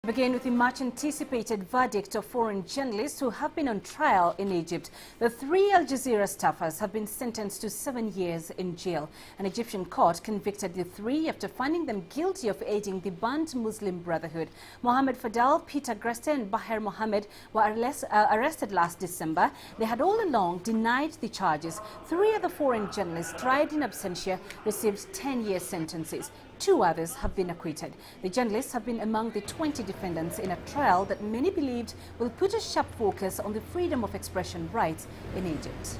Begin with the much-anticipated verdict of foreign journalists who have been on trial in Egypt. The three Al Jazeera staffers have been sentenced to 7 years in jail. An Egyptian court convicted the three after finding them guilty of aiding the banned Muslim Brotherhood. Mohammed Fadal, Peter Greste and Baher Mohammed were arrested last December. They had all along denied the charges. Three other foreign journalists tried in absentia received 10-year sentences. 2 others have been acquitted. The journalists have been among the 20 defendants in a trial that many believed will put a sharp focus on the freedom of expression rights in Egypt.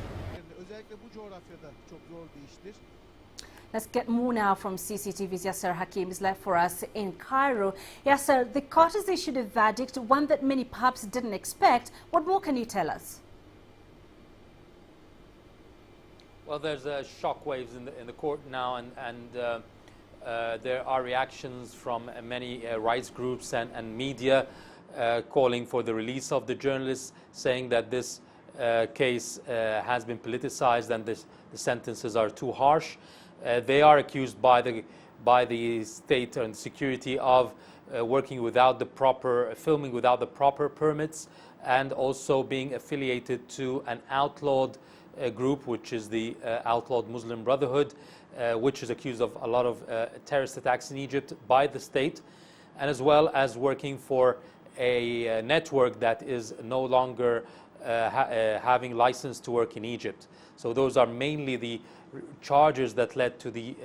Let's get more now from CCTV's Yasser Hakim is left for us in Cairo. Yasser, the court has issued a verdict, one that many perhaps didn't expect. What more can you tell us? Well, there's shockwaves in the court now, and there are reactions from many rights groups and media calling for the release of the journalists, saying that this case has been politicized and the sentences are too harsh. They are accused by the state and security of working without the proper, filming without the proper permits, and also being affiliated to an outlawed group, which is the outlawed Muslim Brotherhood, which is accused of a lot of terrorist attacks in Egypt by the state, and as well as working for a network that is no longer having license to work in Egypt. So those are mainly the charges that led to the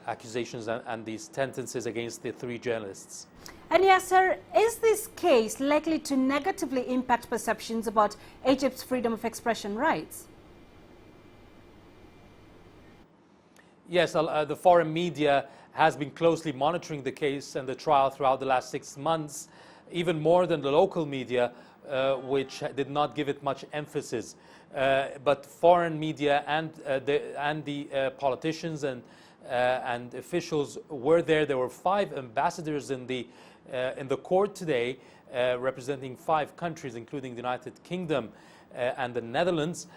accusations and the sentences against the 3 journalists. And Yasser, is this case likely to negatively impact perceptions about Egypt's freedom of expression rights? Yes, the foreign media has been closely monitoring the case and the trial throughout the last 6 months, even more than the local media, which did not give it much emphasis. But foreign media and the politicians and officials were there. There were 5 ambassadors in the court today, representing 5 countries, including the United Kingdom and the Netherlands,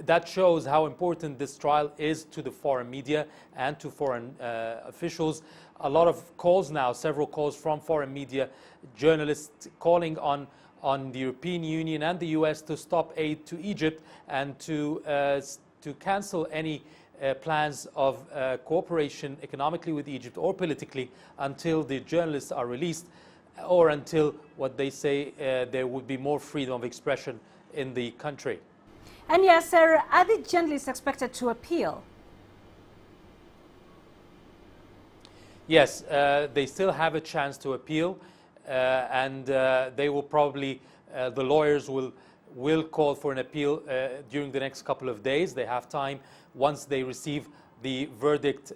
that shows how important this trial is to the foreign media and to foreign officials. A lot of calls now, several calls from foreign media, journalists calling on the European Union and the US to stop aid to Egypt and to cancel any plans of cooperation economically with Egypt or politically until the journalists are released, or until what they say there would be more freedom of expression in the country. And Yasser, are the journalists expected to appeal? Yes, they still have a chance to appeal, and they will probably, the lawyers will call for an appeal during the next couple of days. They have time. Once they receive the verdict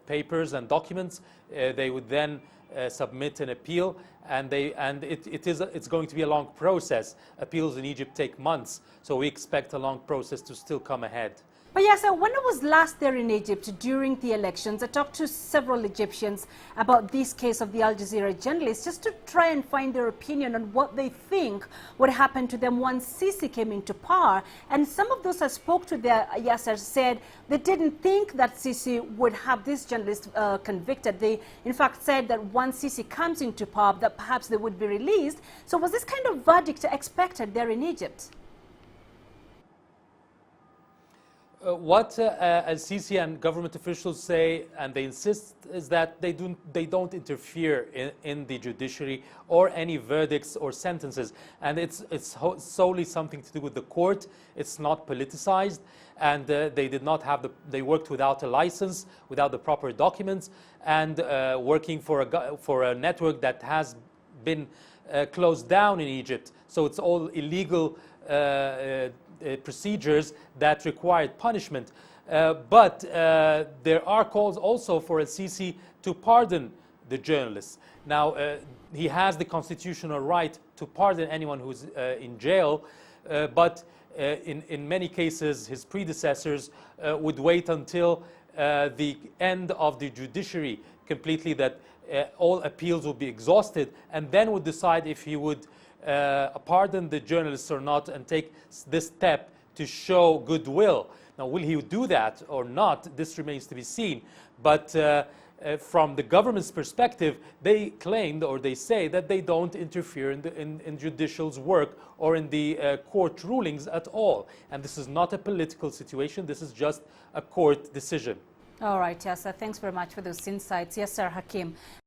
papers and documents, they would then submit an appeal, and it's going to be a long process. Appeals in Egypt take months, so we expect a long process to still come ahead. But yes, when I was last there in Egypt during the elections, I talked to several Egyptians about this case of the Al Jazeera journalists, just to try and find their opinion on what they think would happen to them once Sisi came into power. And some of those I spoke to there, Yasser, said they didn't think that Sisi would have this journalist convicted. They, in fact, said that once Sisi comes into power, that perhaps they would be released. So was this kind of verdict expected there in Egypt? What Al-Sisi and government officials say, and they insist, is that they don't interfere in the judiciary or any verdicts or sentences, and it's solely something to do with the court. It's not politicized, and they worked without a license, without the proper documents, and working for a network that has been closed down in Egypt. So it's all illegal procedures that required punishment. But there are calls also for Al-Sisi to pardon the journalists. Now, he has the constitutional right to pardon anyone who's in jail, but in many cases, his predecessors would wait until the end of the judiciary completely, that all appeals would be exhausted, and then would decide if he would pardon the journalists or not, and take this step to show goodwill. Now, will he do that or not? This remains to be seen. But from the government's perspective, they claimed or they say that they don't interfere in judicial's work or in the court rulings at all. And this is not a political situation. This is just a court decision. All right, Yasser, thanks very much for those insights. Yasser Hakim.